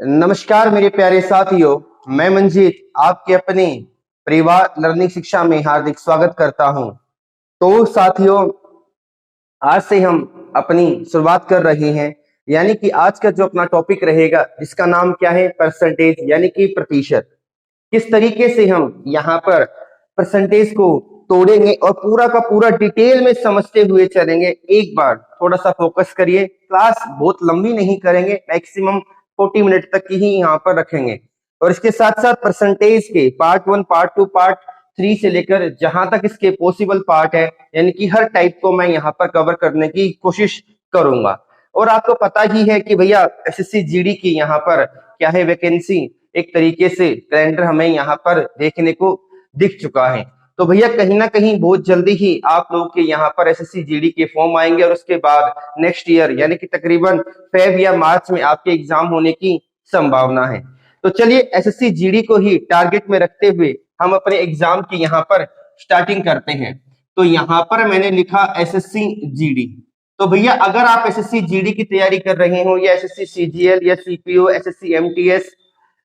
नमस्कार मेरे प्यारे साथियों, मैं मंजीत आपके अपने परिवार लर्निंग शिक्षा में हार्दिक स्वागत करता हूं। तो साथियों, आज से हम अपनी शुरुआत कर रहे हैं, यानी कि आज का जो अपना टॉपिक रहेगा जिसका नाम क्या है, परसेंटेज यानी कि प्रतिशत। किस तरीके से हम यहाँ पर परसेंटेज को तोड़ेंगे और पूरा का पूरा डिटेल में समझते हुए चलेंगे। एक बार थोड़ा सा फोकस करिए, क्लास बहुत लंबी नहीं करेंगे, मैक्सिमम 40 मिनट तक की ही यहाँ पर रखेंगे। और इसके साथ साथ परसेंटेज के पार्ट 1, पार्ट 2, पार्ट 3 से लेकर जहां तक इसके पॉसिबल पार्ट है, यानी कि हर टाइप को मैं यहाँ पर कवर करने की कोशिश करूंगा। और आपको पता ही है कि भैया एसएससी जीडी की यहाँ पर क्या है, वैकेंसी एक तरीके से कैलेंडर हमें यहाँ पर देखने को दिख चुका है। तो भैया कहीं ना कहीं बहुत जल्दी ही आप लोगों के यहाँ पर एसएससी जीडी के फॉर्म आएंगे और उसके बाद नेक्स्ट ईयर यानी कि तकरीबन फेब या मार्च में आपके एग्जाम होने की संभावना है। तो चलिए एसएससी जीडी को ही टारगेट में रखते हुए हम अपने एग्जाम की यहाँ पर स्टार्टिंग करते हैं। तो यहाँ पर मैंने लिखा एसएससी जीडी। तो भैया अगर आप एसएससी जीडी की तैयारी कर रहे हो या एसएससी सीजीएल या सीपीओ, एसएससी एमटीएस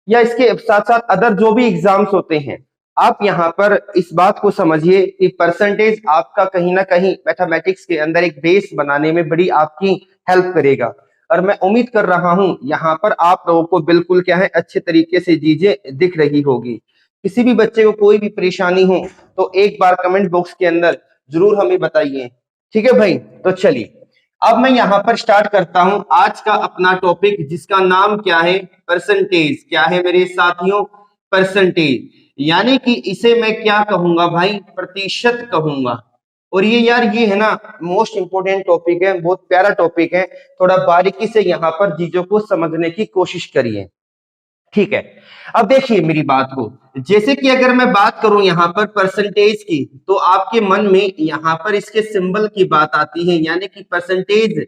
या इसके साथ साथ अदर जो भी एग्जाम्स होते हैं, आप यहाँ पर इस बात को समझिए कि परसेंटेज आपका कहीं ना कहीं मैथमेटिक्स के अंदर एक बेस बनाने में बड़ी आपकी हेल्प करेगा। और मैं उम्मीद कर रहा हूं यहाँ पर आप लोगों को बिल्कुल क्या है, अच्छे तरीके से चीजें दिख रही होगी। किसी भी बच्चे को कोई भी परेशानी हो तो एक बार कमेंट बॉक्स के अंदर जरूर हमें बताइए, ठीक है भाई। तो चलिए अब मैं यहाँ पर स्टार्ट करता हूं आज का अपना टॉपिक, जिसका नाम क्या है, परसेंटेज। क्या है मेरे साथियों, परसेंटेज। यानी कि इसे मैं क्या कहूंगा भाई, प्रतिशत कहूंगा। और ये यार ये है ना मोस्ट इंपोर्टेंट टॉपिक है, बहुत प्यारा टॉपिक है। थोड़ा बारीकी से यहाँ पर चीजों को समझने की कोशिश करिए, ठीक है। अब देखिए मेरी बात को, जैसे कि अगर मैं बात करूं यहाँ पर परसेंटेज की, तो आपके मन में यहाँ पर इसके सिंबल की बात आती है। यानी कि परसेंटेज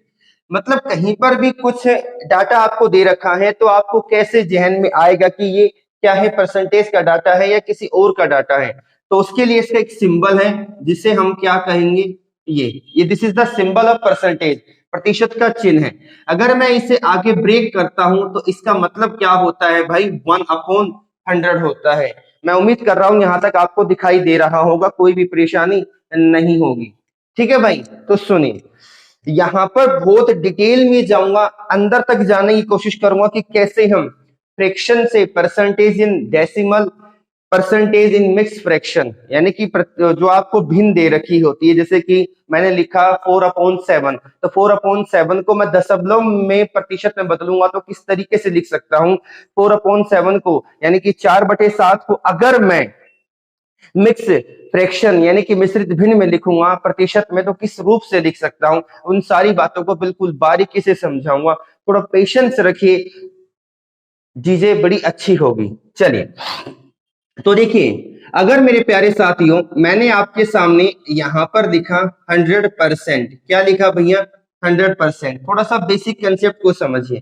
मतलब कहीं पर भी कुछ डाटा आपको दे रखा है तो आपको कैसे जहन में आएगा कि ये क्या है, परसेंटेज का डाटा है या किसी और का डाटा है। तो उसके लिए इसका एक सिंबल है जिसे हम क्या कहेंगे, ये this is the symbol of percentage, प्रतिशत का चिन्ह है। अगर मैं इसे आगे ब्रेक करता हूं तो इसका मतलब क्या होता है भाई, 1/100 होता है। मैं उम्मीद कर रहा हूं यहां तक आपको दिखाई दे रहा होगा, कोई भी परेशानी नहीं होगी, ठीक है भाई। तो सुनिए, यहां पर बहुत डिटेल में जाऊंगा, अंदर तक जाने की कोशिश करूंगा कि कैसे हम फ्रैक्शन से percentage in decimal, percentage in mix fraction, यानी कि जो आपको भिन्न दे रखी होती है, जैसे कि मैंने लिखा 4/7, तो 4/7 को मैं दशमलव में प्रतिशत में बदलूंगा तो किस तरीके से लिख सकता हूं 4/7 को, यानी कि 4/7 को अगर मैं मिक्स फ्रैक्शन यानी कि मिश्रित भिन्न में लिखूंगा प्रतिशत में, तो किस रूप से लिख सकता हूं। उन सारी बातों को बिल्कुल बारीकी से समझाऊंगा, थोड़ा पेशेंस रखिए, चीजें बड़ी अच्छी होगी। चलिए तो देखिए, अगर मेरे प्यारे साथियों मैंने आपके सामने यहां पर लिखा 100%, क्या लिखा भैया, 100%। थोड़ा सा बेसिक कंसेप्ट को समझिए।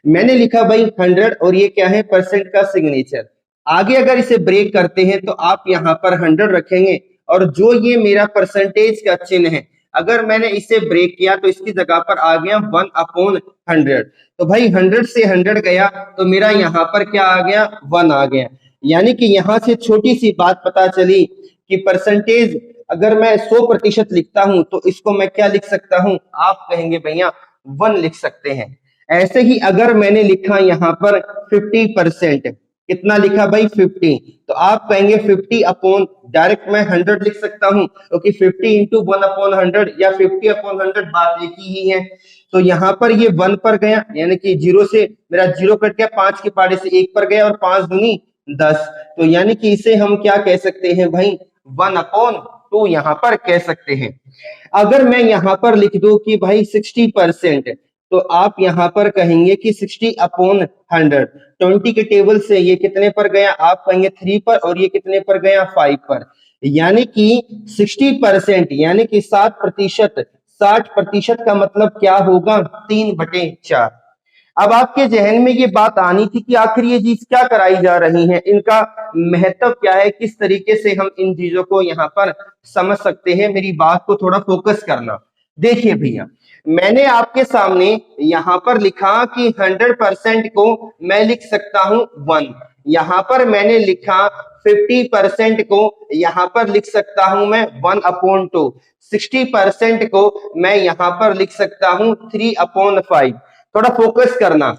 मैंने लिखा भाई 100 और ये क्या है, परसेंट का सिग्नेचर। आगे अगर इसे ब्रेक करते हैं तो आप यहाँ पर 100 रखेंगे और जो ये मेरा परसेंटेज का चिन्ह है, अगर मैंने इसे ब्रेक किया तो इसकी जगह पर आ गया 1/100। तो भाई 100 से 100 गया तो मेरा यहाँ पर क्या आ गया, 1 आ गया। यानी कि यहां से छोटी सी बात पता चली कि परसेंटेज अगर मैं 100% लिखता हूं तो इसको मैं क्या लिख सकता हूं, आप कहेंगे भैया 1 लिख सकते हैं। ऐसे ही अगर मैंने लिखा यहाँ पर 50%, कितना लिखा भाई, 50, तो आप कहेंगे 50 अपॉन, डायरेक्ट मैं 100 लिख सकता हूं क्योंकि 50 इंटू 1/100 या 50/100 बात एक ही है। तो यहाँ पर ये 1 पर गया, यानी कि 0 से मेरा 0 कट गया, 5 के पाड़े से 1 पर गया और 5 दूनी 10। तो यानी कि इसे हम क्या कह सकते हैं भाई, 1/2 यहाँ पर कह सकते हैं। अगर मैं यहाँ पर लिख दूं कि भाई 60%, तो आप यहाँ पर कहेंगे कि 60/100। 20 के टेबल से ये कितने पर गया, आप कहेंगे 3 पर, और ये कितने पर गया, 5 पर। यानी कि 60% यानी कि 60%, 60% का मतलब क्या होगा, 3/4। अब आपके जहन में ये बात आनी थी कि आखिर ये चीज क्या कराई जा रही है, इनका महत्व क्या है, किस तरीके से हम इन चीजों को यहाँ पर समझ सकते हैं। मेरी बात को थोड़ा फोकस करना। देखिए भैया, मैंने आपके सामने यहां पर लिखा कि 100% को मैं लिख सकता हूं 1, यहां पर मैंने लिखा 50% को यहां पर लिख सकता हूं मैं 1/2, 60% को मैं यहां पर लिख सकता हूं 3/5। थोड़ा फोकस करना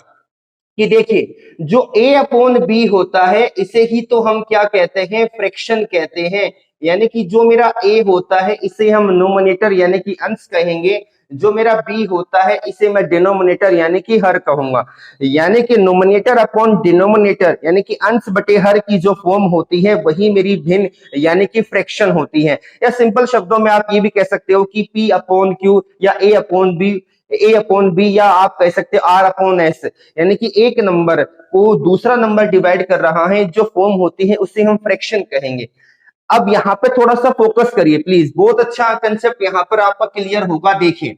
कि देखिए, जो a/b होता है इसे ही तो हम क्या कहते हैं, फ्रैक्शन कहते हैं। यानी कि जो मेरा a होता है इसे हम नोमिनेटर यानी कि अंश कहेंगे, जो मेरा b होता है इसे मैं डिनोमिनेटर यानी कि हर कहूंगा। यानी कि नोमिनेटर अपॉन डिनोमिनेटर यानी कि अंश बटे हर की जो फॉर्म होती है वही मेरी भिन्न यानी कि फ्रैक्शन होती है। या सिंपल शब्दों में आप ये भी कह सकते हो कि p/q या a/b या आप कह सकते हो r/s, यानी कि एक नंबर को दूसरा नंबर डिवाइड कर रहा है, जो फॉर्म होती है उसे हम फ्रैक्शन कहेंगे। अब यहाँ पे थोड़ा सा फोकस करिए प्लीज, बहुत अच्छा कंसेप्ट यहाँ पर आपका क्लियर होगा। देखिए,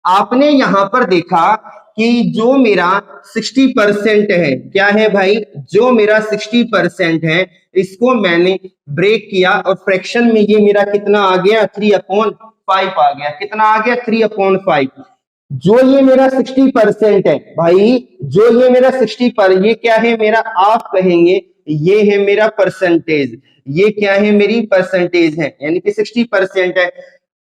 आपने यहां पर देखा कि जो मेरा 60% है, क्या है भाई, जो मेरा 60% है इसको मैंने ब्रेक किया और फ्रैक्शन में ये मेरा कितना आ गया, 3/5 आ गया। कितना आ गया, 3/5। जो ये मेरा 60% है भाई, जो ये मेरा 60 ये क्या है मेरा, आप कहेंगे ये है मेरा परसेंटेज। ये क्या है, मेरी परसेंटेज है, यानी कि 60% है।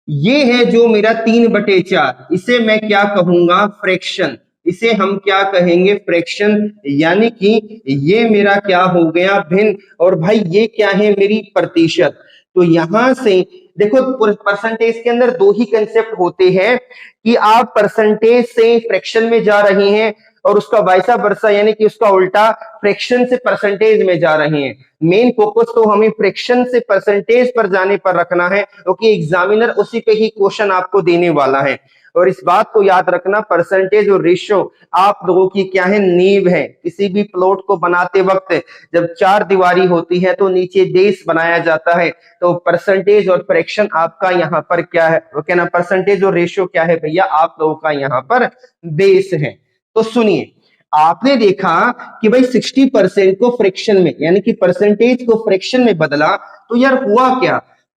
ये है जो मेरा 3/4, इसे मैं क्या कहूंगा, फ्रैक्शन। इसे हम क्या कहेंगे, फ्रैक्शन। यानी कि ये मेरा क्या हो गया, भिन्न। और भाई ये क्या है, मेरी प्रतिशत। तो यहां से देखो, परसेंटेज के अंदर दो ही कंसेप्ट होते हैं कि आप परसेंटेज से फ्रैक्शन में जा रहे हैं और उसका वाइसा वर्सा यानी कि उसका उल्टा फ्रैक्शन से परसेंटेज में जा रहे हैं। मेन फोकस तो हमें फ्रैक्शन से परसेंटेज पर जाने पर रखना है, क्योंकि एग्जामिनर उसी पे ही क्वेश्चन आपको देने वाला है। और इस बात को याद रखना, परसेंटेज और रेशियो आप लोगों की क्या है, नींव है। किसी भी प्लॉट को बनाते वक्त जब 4 दीवारी होती है तो नीचे बेस बनाया जाता है, तो परसेंटेज और फ्रैक्शन आपका यहाँ पर क्या है, वो कहना परसेंटेज और रेशियो क्या है भैया, आप लोगों का यहाँ पर बेस है। तो सुनिए, आपने देखा कि भाई 60% को फ्रैक्शन में यानी कि परसेंटेज को फ्रैक्शन में बदला, तो यार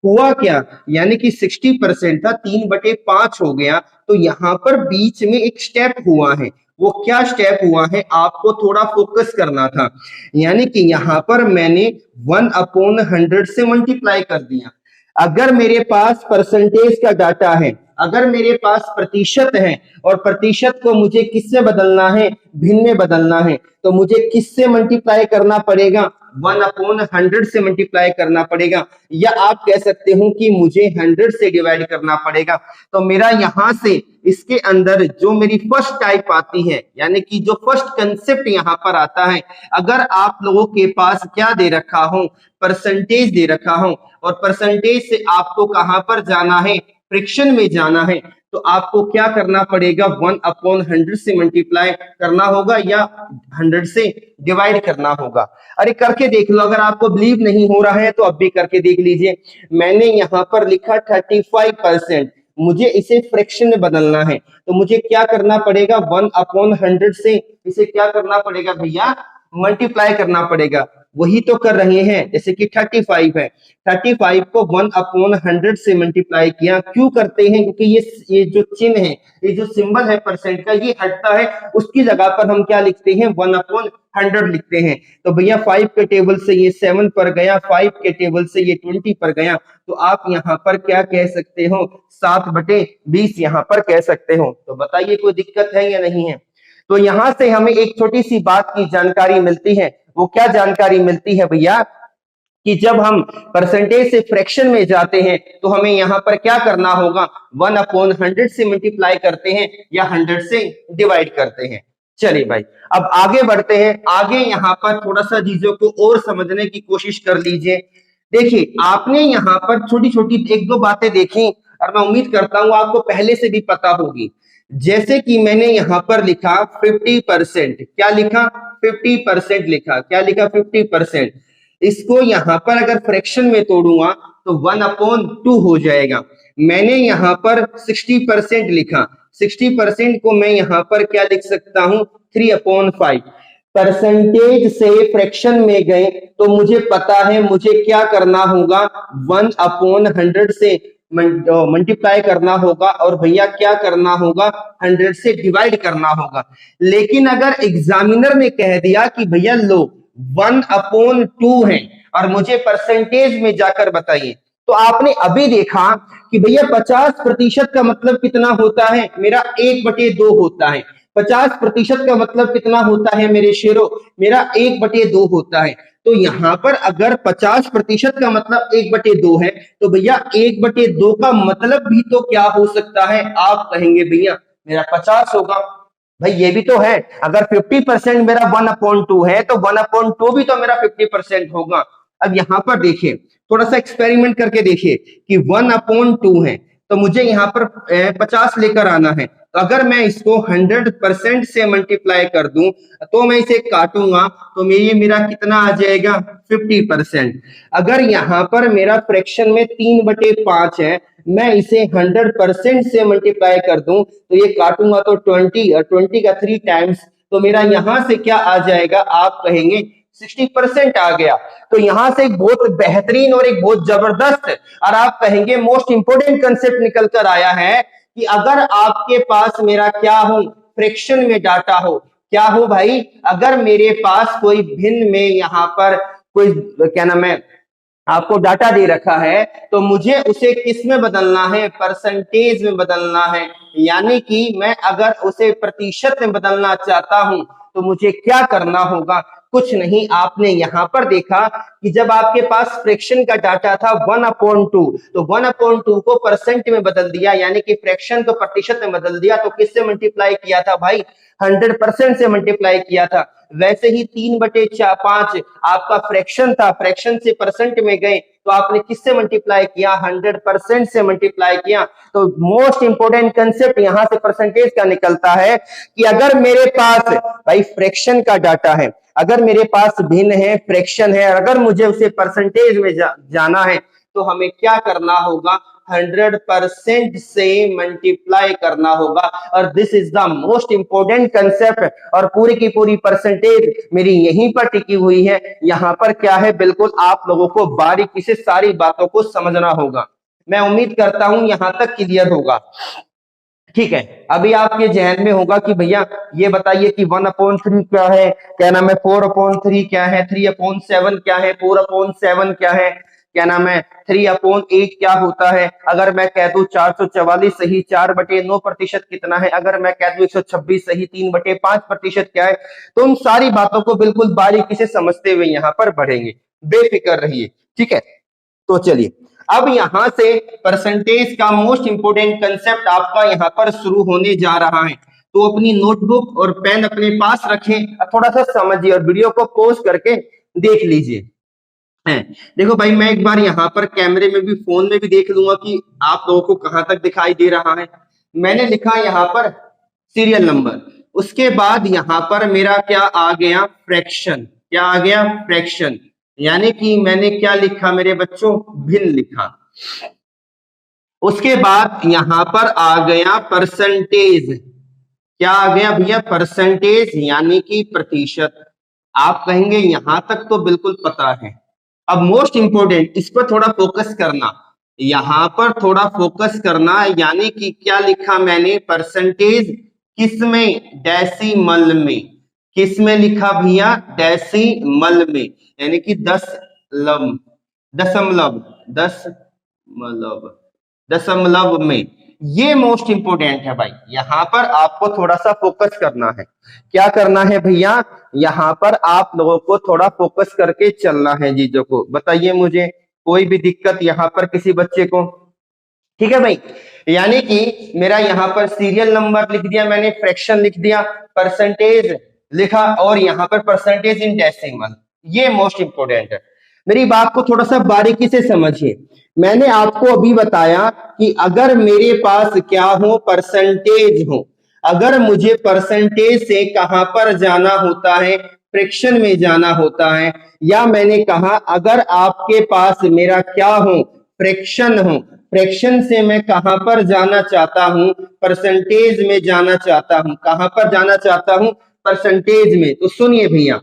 हुआ क्या, यानी कि 60% था 3/5 हो गया। तो यहां पर बीच में एक स्टेप हुआ है, वो क्या स्टेप हुआ है, आपको थोड़ा फोकस करना था। यानी कि यहां पर मैंने 1/100 से मल्टीप्लाई कर दिया। अगर मेरे पास परसेंटेज का डाटा है, अगर मेरे पास प्रतिशत है और प्रतिशत को मुझे किससे बदलना है, भिन्न में बदलना है, तो मुझे किससे मल्टीप्लाई करना पड़ेगा, 1/100 से मल्टीप्लाई करना पड़ेगा। या आप कह सकते हो कि मुझे 100 से डिवाइड करना पड़ेगा। तो मेरा यहां से इसके अंदर जो मेरी फर्स्ट टाइप आती है, यानी कि जो फर्स्ट कंसेप्ट यहां पर आता है, अगर आप लोगों के पास क्या दे रखा हो, परसेंटेज दे रखा हो, और परसेंटेज से आपको कहां पर जाना है, फ्रैक्शन में जाना है, तो आपको क्या करना पड़ेगा, 1/100 से मल्टीप्लाई करना होगा या 100 से डिवाइड करना होगा। अरे करके देख लो, अगर आपको बिलीव नहीं हो रहा है तो अब भी करके देख लीजिए। मैंने यहां पर लिखा 35%, मुझे इसे फ्रैक्शन में बदलना है, तो मुझे क्या करना पड़ेगा, 1/100 से इसे क्या करना पड़ेगा भैया, मल्टीप्लाई करना पड़ेगा। वही तो कर रहे हैं, जैसे कि 35 है, 35 को 1/100 से मल्टीप्लाई किया। क्यों करते हैं, क्योंकि ये जो चिन्ह है, ये जो सिंबल है परसेंट का, ये हटता है, उसकी जगह पर हम क्या लिखते हैं, 1/100 लिखते हैं। तो भैया 5 के टेबल से ये 7 पर गया, 5 के टेबल से ये 20 पर गया, तो आप यहाँ पर क्या कह सकते हो, 7/20 यहाँ पर कह सकते हो। तो बताइए कोई दिक्कत है या नहीं है। तो यहां से हमें एक छोटी सी बात की जानकारी मिलती है। वो क्या जानकारी मिलती है भैया, कि जब हम परसेंटेज से फ्रैक्शन में जाते हैं तो हमें यहां पर क्या करना होगा, 1/100 से मल्टीप्लाई करते हैं या 100 से डिवाइड करते हैं। चलिए भाई, अब आगे बढ़ते हैं। आगे यहां पर थोड़ा सा चीजों को और समझने की कोशिश कर लीजिए। देखिए, आपने यहां पर छोटी छोटी एक दो बातें देखी और मैं उम्मीद करता हूं आपको पहले से भी पता होगी। जैसे कि मैंने यहां पर लिखा 50%, क्या लिखा, 50% लिखा, क्या लिखा, 50%। इसको यहां पर अगर फ्रैक्शन में तोड़ूंगा तो 1/2 हो जाएगा। मैंने यहां पर 60% लिखा, 60% को मैं यहां पर क्या लिख सकता हूं, 3/5। परसेंटेज से फ्रैक्शन में गए तो मुझे पता है मुझे क्या करना होगा, 1/100 से मल्टीप्लाई करना होगा और भैया क्या करना होगा, 100 से डिवाइड करना होगा। लेकिन अगर एग्जामिनर ने कह दिया कि भैया लो 1/2 है और मुझे परसेंटेज में जाकर बताइए, तो आपने अभी देखा कि भैया 50% का मतलब कितना होता है, मेरा 1/2 होता है। 50% का मतलब कितना होता है मेरे शेरों, मेरा 1/2 होता है। तो यहां पर अगर 50% का मतलब 1/2 है, तो भैया 1/2 का मतलब भी तो क्या हो सकता है, आप कहेंगे भैया मेरा 50 होगा। भाई ये भी तो है, अगर 50% मेरा 1/2 है तो 1/2 भी तो मेरा 50% होगा। अब यहां पर देखिए, थोड़ा सा एक्सपेरिमेंट करके देखिए कि 1/2 है तो मुझे यहाँ पर 50 लेकर आना है। तो अगर मैं इसको 100% से मल्टीप्लाई कर दूं तो मैं इसे काटूंगा तो मेरा कितना आ जाएगा, 50%। अगर यहाँ पर मेरा फ्रैक्शन में 3/5 है, मैं इसे 100% से मल्टीप्लाई कर दूं तो ये काटूंगा तो 20 और 20 का 3 टाइम्स, तो मेरा यहां से क्या आ जाएगा, आप कहेंगे 60% आ गया। तो यहां से एक बहुत बेहतरीन और एक बहुत जबरदस्त और आप कहेंगे मोस्ट इंपोर्टेंट कंसेप्ट निकल कर आया है कि अगर आपके पास मेरा क्या हो, फ्रैक्शन में डाटा हो, क्या हो भाई, अगर मेरे पास कोई भिन्न में यहां पर कोई क्या नाम है आपको डाटा दे रखा है, तो मुझे उसे किस में बदलना है, परसेंटेज में बदलना है। यानी कि मैं अगर उसे प्रतिशत में बदलना चाहता हूं तो मुझे क्या करना होगा, कुछ नहीं, आपने यहां पर देखा कि जब आपके पास फ्रैक्शन का डाटा था 1/2, तो 1/2 को परसेंट में बदल दिया, यानी कि फ्रैक्शन को प्रतिशत में बदल दिया, तो किससे मल्टीप्लाई किया था भाई, 100% से मल्टीप्लाई किया था। वैसे ही 3/5 आपका फ्रैक्शन था, फ्रैक्शन से परसेंट में गए तो आपने किससे मल्टीप्लाई किया, 100% से मल्टीप्लाई किया। तो मोस्ट इंपोर्टेंट कंसेप्ट यहां से परसेंटेज का निकलता है कि अगर मेरे पास भाई फ्रैक्शन का डाटा है, अगर मेरे पास भिन्न है, फ्रैक्शन है, अगर मुझे उसे परसेंटेज में जाना है तो हमें क्या करना होगा, 100% से मल्टीप्लाई करना होगा। और this is the most important concept और पूरी की पूरी परसेंटेज मेरी यहीं पर टिकी हुई है। यहां पर क्या है, बिल्कुल आप लोगों को बारीकी से सारी बातों को समझना होगा। मैं उम्मीद करता हूं यहां तक क्लियर होगा। ठीक है, अभी आपके जहन में होगा कि भैया ये बताइए कि 1/3 क्या है, क्या नाम है 4/3 क्या है, 3/7 क्या है, 4/7 क्या है, क्या नाम है 3/8 क्या होता है। अगर मैं कह दूं 444 सही 4/9% कितना है, अगर मैं कह दूं 126 सही 3/5% क्या है। तो उन सारी बातों को बिल्कुल बारीकी से समझते हुए यहाँ पर बढ़ेंगे, बेफिक्र रहिए। ठीक है, तो चलिए अब यहां से परसेंटेज का मोस्ट इंपोर्टेंट कंसेप्ट आपका यहां पर शुरू होने जा रहा है। तो अपनी नोटबुक और पेन अपने पास रखें, थोड़ा सा समझिए और वीडियो को पॉज करके देख लीजिए। देखो भाई, मैं एक बार यहाँ पर कैमरे में भी फोन में भी देख लूंगा कि आप लोगों को कहां तक दिखाई दे रहा है। मैंने लिखा यहाँ पर सीरियल नंबर, उसके बाद यहाँ पर मेरा क्या आ गया, फ्रैक्शन। क्या आ गया, फ्रैक्शन। यानी कि मैंने क्या लिखा मेरे बच्चों, भिन्न लिखा। उसके बाद यहां पर आ गया परसेंटेज। क्या आ गया भैया, परसेंटेज यानी कि प्रतिशत। आप कहेंगे यहां तक तो बिल्कुल पता है। अब मोस्ट इंपोर्टेंट इस पर थोड़ा फोकस करना, यहां पर थोड़ा फोकस करना। यानी कि क्या लिखा मैंने, परसेंटेज किसमें, डेसिमल में। किस में लिखा भैया, डेसिमल में, यानी कि दशमलव, दशमलव में। ये मोस्ट इंपोर्टेंट है भाई, यहां पर आपको थोड़ा सा फोकस करना है। क्या करना है भैया, यहां पर आप लोगों को थोड़ा फोकस करके चलना है चीजों को। बताइए मुझे कोई भी दिक्कत यहां पर किसी बच्चे को। ठीक है भाई, यानी कि मेरा यहां पर सीरियल नंबर लिख दिया मैंने, फ्रैक्शन लिख दिया, परसेंटेज लिखा और यहां पर परसेंटेज इन डेसिमल। ये मोस्ट इंपोर्टेंट है। मेरी बात को थोड़ा सा बारीकी से समझिए। मैंने आपको अभी बताया कि अगर मेरे पास क्या हो, परसेंटेज हो, अगर मुझे परसेंटेज से कहां पर जाना होता है, फ्रैक्शन में जाना होता है, या मैंने कहा अगर आपके पास मेरा क्या हो, फ्रैक्शन हो, फ्रैक्शन से मैं कहां पर जाना चाहता हूं, परसेंटेज में जाना चाहता हूं। कहां पर जाना चाहता हूं, परसेंटेज में। तो सुनिए भैया,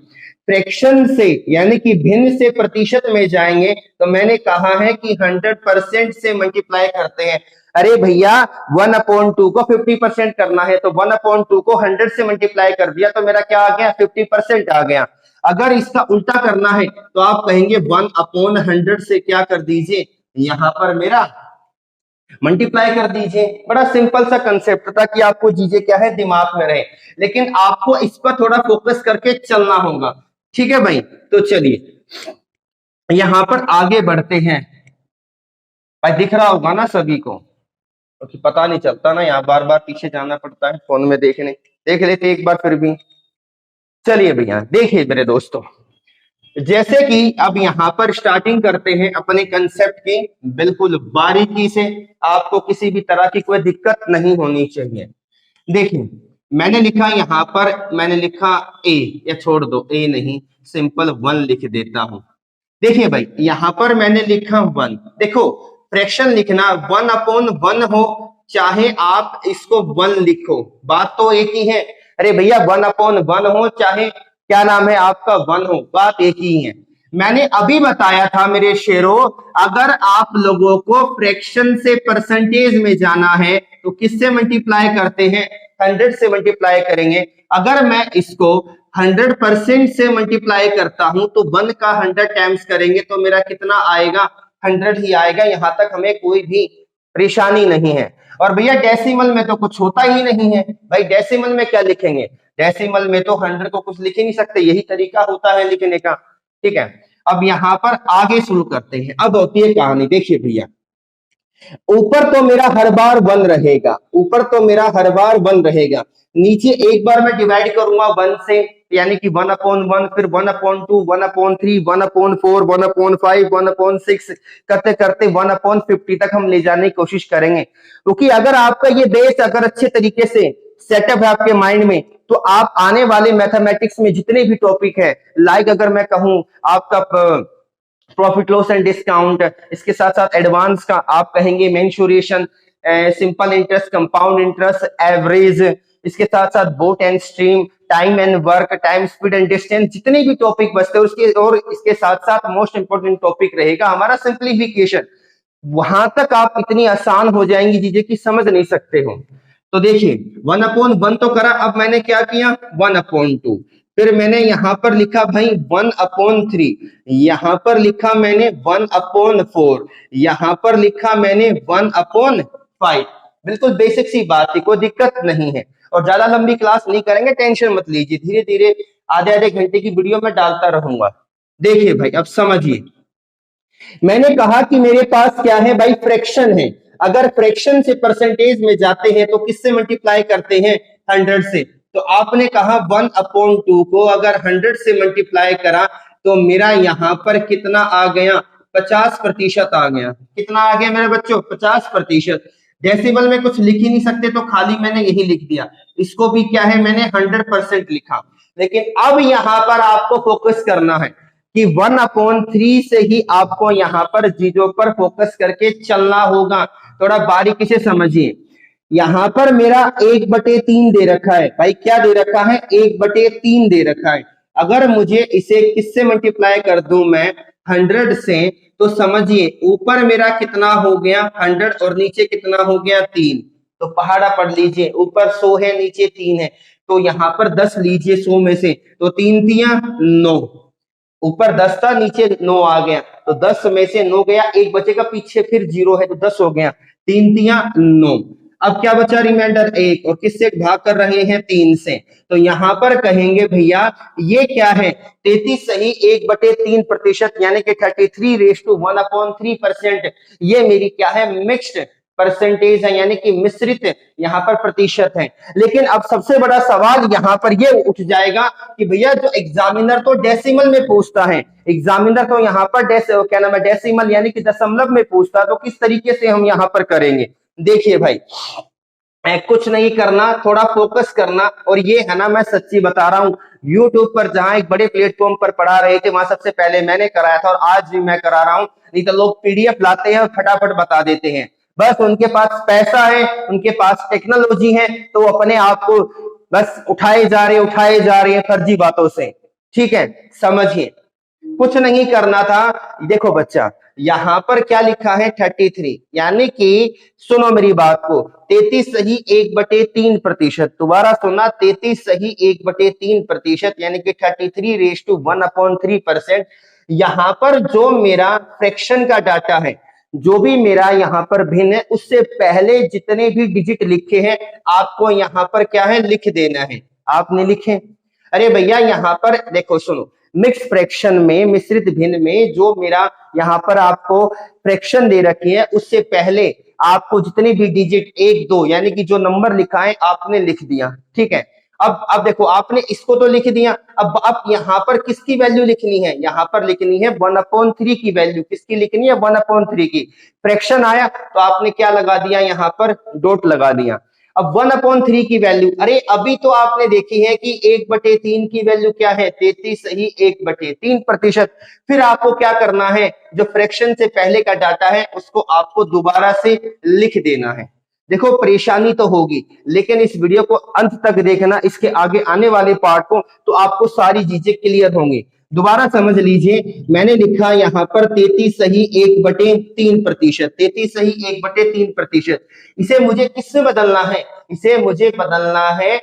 फ्रैक्शन से यानी कि भिन्न से प्रतिशत में जाएंगे तो मैंने कहा है कि 100% से मल्टीप्लाई करते हैं। अरे भैया 1/2 को 50% करना है तो 1/2 को 100 से मल्टीप्लाई कर दिया तो मेरा क्या आ गया, 50% आ गया। अगर इसका उल्टा करना है तो आप कहेंगे 1/100 से क्या कर दीजिए, यहां पर मेरा मल्टीप्लाई कर दीजिए। बड़ा सिंपल सा कंसेप्ट था कि आपको चीजें क्या है दिमाग में रहे, लेकिन आपको इस पर थोड़ा फोकस करके चलना होगा। ठीक है भाई, तो चलिए यहां पर आगे बढ़ते हैं। भाई दिख रहा होगा ना सभी को, क्योंकि पता नहीं चलता ना, यहाँ बार बार पीछे जाना पड़ता है फोन में देखने। देख लेते एक बार फिर भी। चलिए भैया देखिए मेरे दोस्तों, जैसे कि अब यहां पर स्टार्टिंग करते हैं अपने कंसेप्ट की बिल्कुल बारीकी से, आपको किसी भी तरह की कोई दिक्कत नहीं होनी चाहिए। देखिए मैंने लिखा यहां पर, मैंने लिखा ए, या छोड़ दो ए नहीं, सिंपल 1 लिख देता हूं। देखिए भाई यहां पर मैंने लिखा 1। देखो फ्रैक्शन लिखना 1/1 हो, चाहे आप इसको 1 लिखो, बात तो एक ही है। अरे भैया 1/1 हो चाहे क्या नाम है आपका 1 हो, बात एक ही है। मैंने अभी बताया था मेरे शेरों, अगर आप लोगों को फ्रैक्शन से परसेंटेज में जाना है तो किससे मल्टीप्लाई करते हैं, 100 से मल्टीप्लाई करेंगे। अगर मैं इसको 100% से मल्टीप्लाई करता हूं तो 1 का 100 टाइम्स करेंगे तो मेरा कितना आएगा, 100 ही आएगा। यहां तक हमें कोई भी परेशानी नहीं है। और भैया डेसिमल में तो कुछ होता ही नहीं है। भाई डेसिमल में क्या लिखेंगे, डेसिमल में तो 100 को कुछ लिख ही नहीं सकते, यही तरीका होता है लिखने का। ठीक है, अब यहां पर आगे शुरू करते हैं। अब होती है कहानी, देखिए भैया ऊपर तो मेरा हर बार 1 रहेगा, ऊपर तो मेरा हर बार 1 रहेगा, नीचे एक बार मैं डिवाइड करूंगा 1 से, यानी कि 1/1, फिर 1/2, 1/3, 1/4, 1/5, 1/6 करते करते 1/50 तक हम ले जाने की कोशिश करेंगे। क्योंकि अगर आपका ये बेस अगर अच्छे तरीके से सेटअप है आपके माइंड में, तो आप आने वाले मैथमेटिक्स में जितने भी टॉपिक है, लाइक अगर मैं कहूं आपका प्रॉफिट लॉस एंड डिस्काउंट, इसके साथ साथ एडवांस का आप कहेंगे mensuration, simple interest, compound interest, average, इसके साथ साथ boat and stream, time and work, time speed and distance, जितने भी टॉपिक बचते हैं उसके, और इसके साथ साथ मोस्ट इंपोर्टेंट टॉपिक रहेगा हमारा सिंप्लीफिकेशन। वहां तक आप इतनी आसान हो जाएंगी चीजें कि समझ नहीं सकते हो। तो देखिए 1/1 तो करा, अब मैंने क्या किया 1/2, फिर मैंने यहां पर लिखा भाई 1/3, यहां पर लिखा मैंने 1/4, यहां पर लिखा मैंने 1/5। बिल्कुल बेसिक सी बात थी, कोई दिक्कत नहीं है। और ज्यादा लंबी क्लास नहीं करेंगे, टेंशन मत लीजिए, धीरे धीरे आधे आधे घंटे की वीडियो में डालता रहूंगा। देखिए भाई अब समझिए, मैंने कहा कि मेरे पास क्या है भाई, फ्रैक्शन है। अगर फ्रैक्शन से परसेंटेज में जाते हैं तो किससे मल्टीप्लाई करते हैं, 100 से। तो आपने कहा 1/2 को अगर 100 से मल्टीप्लाई करा तो मेरा यहां पर कितना आ गया, 50% आ गया। कितना आ गया मेरे बच्चों, 50%। डेसिमल में कुछ लिख ही नहीं सकते तो खाली मैंने यही लिख दिया, इसको भी क्या है मैंने 100% लिखा। लेकिन अब यहां पर आपको फोकस करना है कि 1/3 से ही आपको यहां पर चीजों पर फोकस करके चलना होगा। थोड़ा बारीकी से समझिए, यहां पर मेरा 1/3 दे रखा है भाई, क्या दे रखा है 1/3 दे रखा है। अगर मुझे इसे किससे मल्टीप्लाई कर दूं मैं, 100 से, तो समझिए ऊपर मेरा कितना हो गया 100 और नीचे कितना हो गया 3। तो पहाड़ा पढ़ लीजिए, ऊपर 100 है नीचे 3 है, तो यहां पर 10 लीजिए 100 में से, तो 3 तिया 9, ऊपर 10 था नीचे 9 आ गया, तो 10 में से 9 गया, एक बचेगा पीछे फिर 0 है तो 10 हो गया, 3 तिया 9। अब क्या बचा रिमाइंडर 1, और किससे भाग कर रहे हैं 3 से। तो यहां पर कहेंगे भैया ये क्या है 33 सही 1/3%, यानी कि 33:1/3%। ये मेरी क्या है मिक्स्ड परसेंटेज है, यानी कि मिश्रित यहाँ पर प्रतिशत है। लेकिन अब सबसे बड़ा सवाल यहाँ पर ये उठ जाएगा कि भैया जो एग्जामिनर तो डेसिमल में पूछता है, एग्जामिनर तो यहाँ पर क्या नाम है डेसिमल यानी कि दशमलव में पूछता है, तो किस तरीके से हम यहाँ पर करेंगे। देखिए भाई कुछ नहीं करना, थोड़ा फोकस करना। और ये है ना मैं सच्ची बता रहा हूँ, यूट्यूब पर जहां एक बड़े प्लेटफॉर्म पर पढ़ा रहे थे वहां सबसे पहले मैंने कराया था और आज भी मैं करा रहा हूँ। नहीं तो लोग पीडीएफ लाते हैं और फटाफट बता देते हैं, बस उनके पास पैसा है, उनके पास टेक्नोलॉजी है, तो अपने आप को बस उठाए जा रहे हैं फर्जी बातों से। ठीक है, समझिए, कुछ नहीं करना था। देखो बच्चा, यहां पर क्या लिखा है 33, यानी कि सुनो मेरी बात को, 33 सही 1/3%। दोबारा सुनना, 33 सही 1/3%, यानी कि 33 रेज़ टू 1/3%। यहां पर जो मेरा फ्रैक्शन का डाटा है, जो भी मेरा यहाँ पर भिन्न है, उससे पहले जितने भी डिजिट लिखे हैं आपको यहाँ पर क्या है लिख देना है। आपने लिखे? अरे भैया यहाँ पर देखो सुनो, मिक्स फ्रैक्शन में, मिश्रित भिन्न में जो मेरा यहाँ पर आपको फ्रैक्शन दे रखी है, उससे पहले आपको जितने भी डिजिट 1 2 यानी कि जो नंबर लिखा है आपने लिख दिया। ठीक है, अब देखो आपने इसको तो लिख दिया, अब यहाँ पर किसकी वैल्यू लिखनी है? यहाँ पर लिखनी है 1/3 की वैल्यू। किसकी लिखनी है? 1/3 की। फ्रैक्शन आया तो आपने क्या लगा दिया? यहाँ पर डॉट लगा दिया। अब 1/3 की वैल्यू, अरे अभी तो आपने देखी है कि 1/3 की वैल्यू क्या है? 33 सही 1/3%। फिर आपको क्या करना है? जो फ्रैक्शन से पहले का डाटा है उसको आपको दोबारा से लिख देना है। देखो परेशानी तो होगी, लेकिन इस वीडियो को अंत तक देखना, इसके आगे आने वाले पार्ट को, तो आपको सारी चीजें क्लियर होंगी। दोबारा समझ लीजिए, मैंने लिखा यहाँ पर 33 सही 1/3%, 33 सही 1/3%। इसे मुझे किससे बदलना है? इसे मुझे बदलना है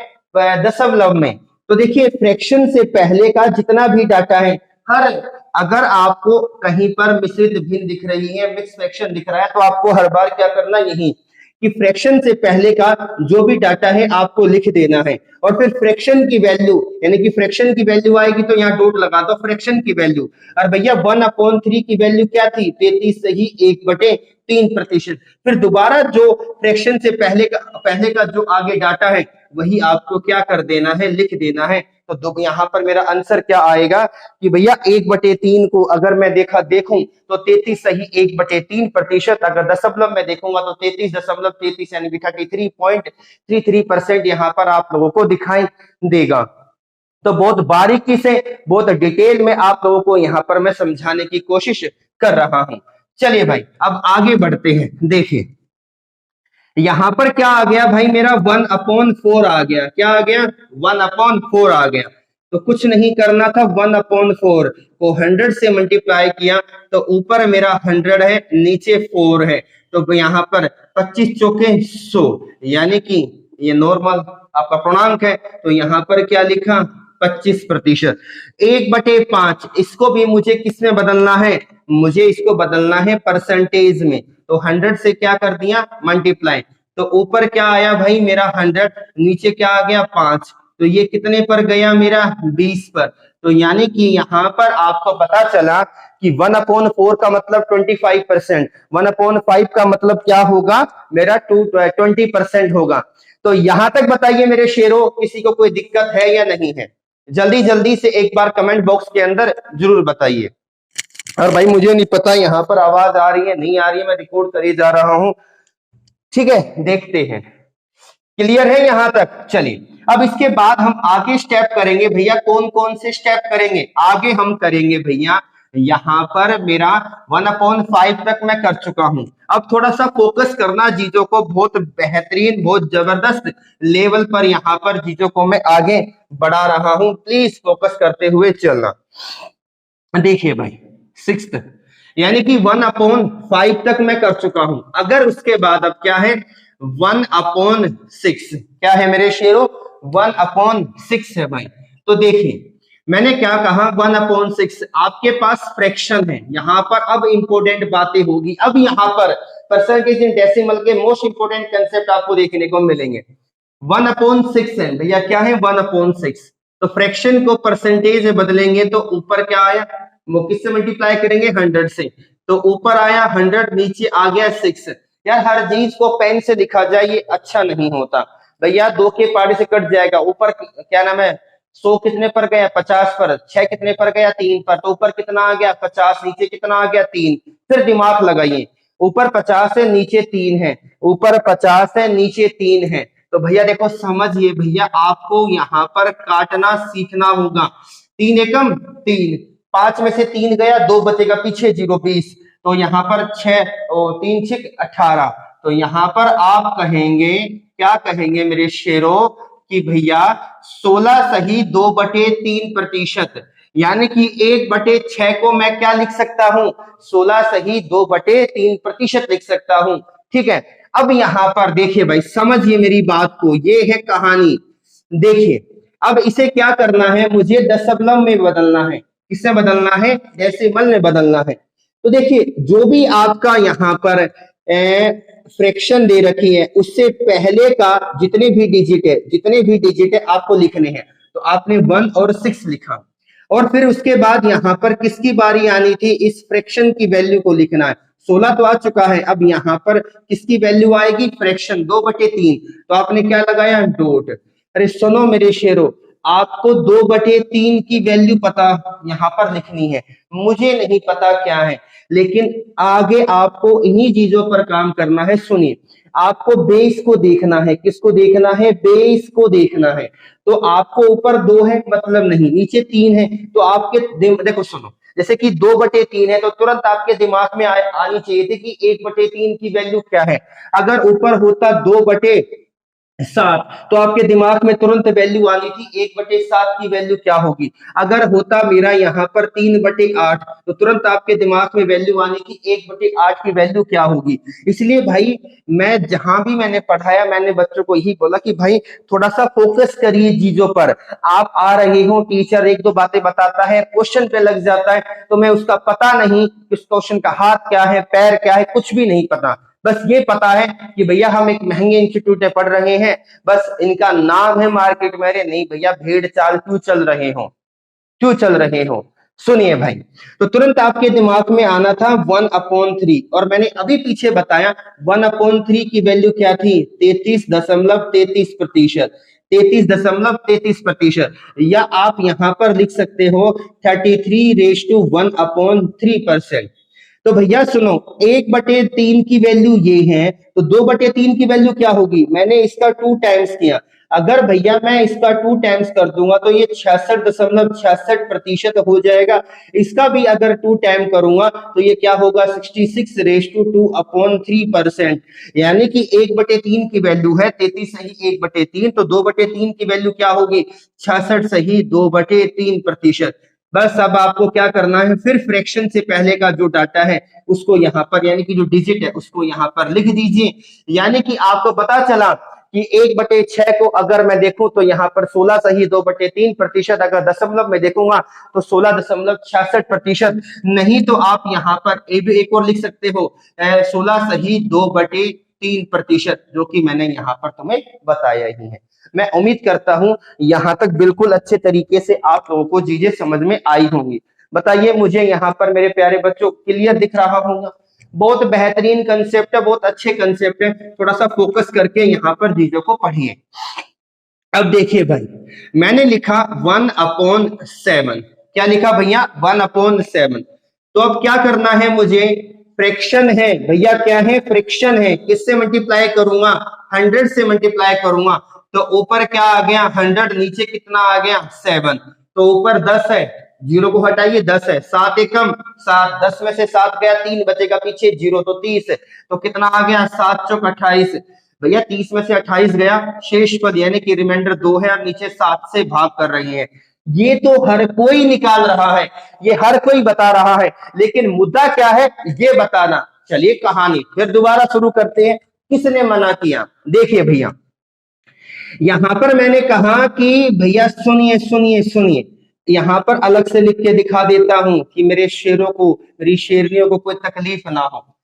दशमलव में। तो देखिए, फ्रैक्शन से पहले का जितना भी डाटा है, हर अगर आपको कहीं पर मिश्रित भिन्न दिख रही है, मिक्स फ्रैक्शन दिख रहा है, तो आपको हर बार क्या करना, यही कि फ्रैक्शन से पहले का जो भी डाटा है आपको लिख देना है। और फिर फ्रैक्शन की वैल्यू, यानी कि फ्रैक्शन की वैल्यू आएगी तो यहाँ डॉट लगा दो, फ्रैक्शन की वैल्यू। और भैया 1/3 की वैल्यू क्या थी? 33 सही 1/3%। फिर दोबारा जो फ्रैक्शन से पहले का जो आगे डाटा है वही आपको क्या कर देना है? लिख देना है। तो यहाँ पर मेरा आंसर क्या आएगा कि भैया 1/3 को अगर मैं देखूं तो 33 सही 1/3%। अगर दशमलव में देखूंगा तो 33.33 यानी कि 33.33% यहाँ पर आप लोगों को दिखाई देगा। तो बहुत बारीकी से, बहुत डिटेल में आप लोगों को यहाँ पर मैं समझाने की कोशिश कर रहा हूं। चलिए भाई, अब आगे बढ़ते हैं। देखिए यहां पर क्या आ गया भाई, मेरा 1/4 आ गया। क्या आ गया? 1/4 आ गया। तो कुछ नहीं करना था, 1/4 को 100 से मल्टीप्लाई किया तो ऊपर मेरा 100 है, नीचे 4 है। तो यहाँ पर 25 चौके 100, यानी कि ये नॉर्मल आपका पूर्णांक है। तो यहाँ पर क्या लिखा? 25%। 1/5 इसको भी मुझे किसमें बदलना है? मुझे इसको बदलना है परसेंटेज में। तो 100 से क्या कर दिया? मल्टीप्लाई। तो ऊपर क्या आया भाई मेरा 100, नीचे क्या आ गया? 5। तो ये कितने पर गया? मेरा 20 पर। तो यानी कि यहाँ पर आपको पता चला कि 1/4 का मतलब 25%, 1/5 का मतलब क्या होगा? मेरा 20% होगा। तो यहां तक बताइए मेरे शेरों, किसी को कोई दिक्कत है या नहीं है? जल्दी जल्दी से एक बार कमेंट बॉक्स के अंदर जरूर बताइए। और भाई मुझे नहीं पता यहाँ पर आवाज आ रही है नहीं आ रही है, मैं रिकॉर्ड करे जा रहा हूं। ठीक है, देखते हैं। क्लियर है यहाँ तक? चलिए, अब इसके बाद हम आगे स्टेप करेंगे भैया। कौन कौन से स्टेप करेंगे? आगे हम करेंगे भैया, यहाँ पर मेरा 1/5 तक मैं कर चुका हूं। अब थोड़ा सा फोकस करना चीजों को, बहुत बेहतरीन, बहुत जबरदस्त लेवल पर यहाँ पर चीजों को मैं आगे बढ़ा रहा हूं। प्लीज फोकस करते हुए चलना। देखिए भाई, 6th यानी कि 1/5 तक मैं कर चुका हूं। अगर उसके बाद अब क्या है? 1/6। क्या है मेरे शेरों? 1/6 है भाई। तो देखिए मैंने क्या कहा, 1/6 आपके पास फ्रैक्शन है। यहां पर अब इंपॉर्टेंट बातें होगी। अब यहां पर परसेंटेज इन डेसिमल के मोस्ट इंपोर्टेंट कंसेप्ट आपको देखने को मिलेंगे। 1/6 है भैया, क्या है? 1/6। तो फ्रैक्शन को परसेंटेज में बदलेंगे तो ऊपर क्या आया? वो किससे मल्टीप्लाई करेंगे? 100 से। तो ऊपर आया 100, नीचे आ गया 6। यार हर चीज को पेन से लिखा जाए ये अच्छा नहीं होता भैया, 2 के पार्टी से कट जाएगा। ऊपर क्या नाम है? 100 कितने पर गया? 50 पर। 6 कितने पर गया? 3 पर। तो ऊपर कितना आ गया? 50। नीचे कितना आ गया? 3। फिर दिमाग लगाइए, ऊपर 50 है, नीचे 3 है। ऊपर 50 है, नीचे 3 है। तो भैया देखो समझिए भैया, आपको यहाँ पर काटना सीखना होगा। 3 एकम 3, 5 में से 3 गया, 2 बचेगा पीछे, 0 20। तो यहाँ पर 6 3 6 18। तो यहाँ पर आप कहेंगे, क्या कहेंगे मेरे शेरों, कि भैया 16 सही 2/3%। यानी कि 1/6 को मैं क्या लिख सकता हूं, 16 सही 2/3% लिख सकता हूं। ठीक है, अब यहां पर देखिए भाई, समझिए मेरी बात को, ये है कहानी। देखिए अब इसे क्या करना है, मुझे दशमलव में बदलना है। किससे बदलना है, डेसिमल में बदलना है। तो देखिए जो भी आपका यहाँ पर फ्रैक्शन दे रखी है, उससे पहले का जितने भी डिजिट है आपको लिखने हैं। तो आपने 1 और 6 लिखा, और फिर उसके बाद यहाँ पर किसकी बारी आनी थी, इस फ्रैक्शन की वैल्यू को लिखना है। 16 तो आ चुका है, अब यहाँ पर किसकी वैल्यू आएगी, फ्रैक्शन 2/3। तो आपने क्या लगाया, डॉट। अरे सुनो मेरे शेरों, आपको 2/3 की वैल्यू पता यहाँ पर लिखनी है, मुझे नहीं पता क्या है, लेकिन आगे आपको इन्हीं चीजों पर काम करना है। सुनिए, आपको बेस को देखना है, किसको देखना है, बेस को देखना है। तो आपको ऊपर 2 है मतलब नहीं, नीचे 3 है, तो आपके देखो सुनो, जैसे कि 2/3 है तो तुरंत आपके दिमाग में आनी चाहिए थी कि 1/3 की वैल्यू क्या है। अगर ऊपर होता 2/7 तो आपके दिमाग में तुरंत वैल्यू आनी थी 1/7 की वैल्यू क्या होगी। अगर होता मेरा यहाँ पर 3/8 तो तुरंत आपके दिमाग में वैल्यू आनी थी 1/8 की वैल्यू क्या होगी। इसलिए भाई मैं जहां भी मैंने पढ़ाया, मैंने बच्चों को यही बोला कि भाई थोड़ा सा फोकस करिए चीजों पर। आप आ रहे हो, टीचर 1-2 बातें बताता है, क्वेश्चन पे लग जाता है, तो मैं उसका पता नहीं कि उस क्वेश्चन का हाथ क्या है, पैर क्या है, कुछ भी नहीं पता। बस ये पता है कि भैया हम एक महंगे इंस्टीट्यूट में पढ़ रहे हैं, बस इनका नाम है मार्केट में। अरे नहीं भैया, भेड़ चाल क्यों चल रहे हो, क्यों चल रहे हो। सुनिए भाई, तो तुरंत आपके दिमाग में आना था 1/3, और मैंने अभी पीछे बताया 1/3 की वैल्यू क्या थी, 33.33%। 33.33%, या आप यहां पर लिख सकते हो 33:1/3%। तो भैया सुनो, 1/3 की वैल्यू ये है, तो 2/3 की वैल्यू क्या होगी, मैंने इसका 2 टाइम्स किया। अगर भैया मैं इसका 2 टाइम्स कर दूंगा तो ये 66.66% हो जाएगा। इसका भी अगर 2 टाइम करूंगा तो ये क्या होगा, 66:2/3%। यानी कि 1/3 की वैल्यू है 33 सही 1/3, तो 2/3 की वैल्यू क्या होगी, 66 सही 2/3%। बस अब आपको क्या करना है, फिर फ्रैक्शन से पहले का जो डाटा है उसको यहाँ पर, यानी कि जो डिजिट है उसको यहाँ पर लिख दीजिए। यानी कि आपको पता चला कि 1/6 को अगर मैं देखूं तो यहाँ पर 16 सही 2/3%, अगर दशमलव में देखूंगा तो 16.66%। नहीं तो आप यहाँ पर एक और लिख सकते हो 16 सही 2/3%, जो कि मैंने यहाँ पर तुम्हें बताया ही है। मैं उम्मीद करता हूं यहां तक बिल्कुल अच्छे तरीके से आप लोगों को चीजें समझ में आई होंगी। बताइए मुझे यहाँ पर मेरे प्यारे बच्चों क्लियर दिख रहा होगा। बहुत बेहतरीन कंसेप्ट है, बहुत अच्छे कंसेप्ट है, थोड़ा सा फोकस करके यहाँ पर चीजों को पढ़िए। अब देखिए भाई, मैंने लिखा 1/7। क्या लिखा भैया, 1/7। तो अब क्या करना है मुझे, फ्रैक्शन है भैया, क्या है, फ्रैक्शन है। किससे मल्टीप्लाई करूंगा, 100 से मल्टीप्लाई करूंगा। तो ऊपर क्या आ गया 100, नीचे कितना आ गया 7। तो ऊपर 10 है, 0 को हटाइए, 10 है, 7 एकम 7, 10 में से 7 गया, 3 बचेगा पीछे 0, तो 30 है। तो कितना आ गया, 7 चौक 28। भैया 30 में से 28 गया, शेष पद यानी कि रिमाइंडर 2 है, और नीचे 7 से भाग कर रही है। ये तो हर कोई निकाल रहा है, ये हर कोई बता रहा है, लेकिन मुद्दा क्या है ये बताना। चलिए कहानी फिर दोबारा शुरू करते हैं, किसने मना किया। देखिए भैया, यहां पर मैंने कहा कि भैया सुनिए सुनिए सुनिए, यहां पर अलग से लिख के दिखा देता हूं कि मेरे शेरों को, मेरी शेरनियों को कोई तकलीफ ना हो।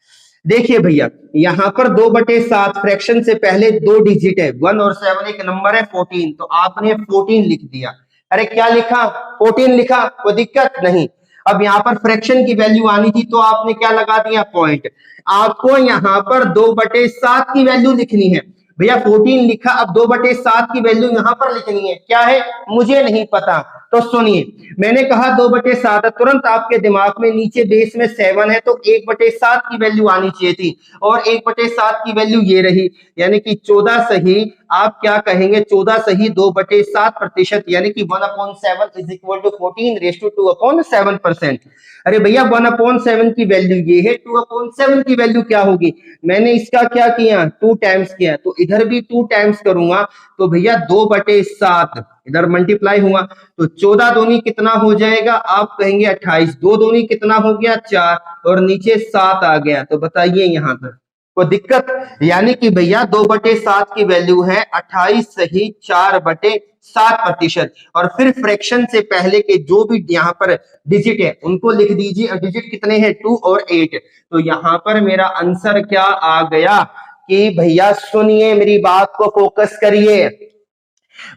देखिए भैया, यहां पर 2/7 फ्रैक्शन से पहले 2 डिजिट है, 1 और 7, एक नंबर है 14, तो आपने 14 लिख दिया। अरे क्या लिखा, 14 लिखा, कोई दिक्कत नहीं। अब यहाँ पर फ्रैक्शन की वैल्यू आनी थी तो आपने क्या लगा दिया, पॉइंट। आपको यहाँ पर 2/7 की वैल्यू लिखनी है। भैया 14 लिखा, अब 2/7 की वैल्यू यहां पर लिखनी है, क्या है मुझे नहीं पता। तो सुनिए, मैंने कहा 2/7, तुरंत आपके दिमाग में नीचे बेस में 7 है, तो 1/7 की वैल्यू आनी चाहिए थी, और 1/7 की वैल्यू ये रही, यानी कि 14 सही आप क्या कहेंगे 14 सही 2/7%, यानी कि 1/7 is equal to 14 raise to 2/7%। अरे भैया 1/7 की वैल्यू ये है, 2/7 की वैल्यू क्या होगी, मैंने इसका क्या किया 2 टाइम्स किया, तो इधर भी 2 टाइम्स करूंगा तो भैया 2/7 इधर मल्टीप्लाई हुआ तो 14 दूनी कितना हो जाएगा, आप कहेंगे 28, 2 दूनी कितना हो गया 4 और नीचे 7 आ गया। तो बताइए यहां पर कोई दिक्कत, यानी कि भैया 2/7 की वैल्यू है 28 सही 4/7%। और फिर फ्रैक्शन से पहले के जो भी यहाँ पर डिजिट है उनको लिख दीजिए, और डिजिट कितने हैं 2 और 8। तो यहाँ पर मेरा आंसर क्या आ गया कि भैया सुनिए मेरी बात को फोकस करिए,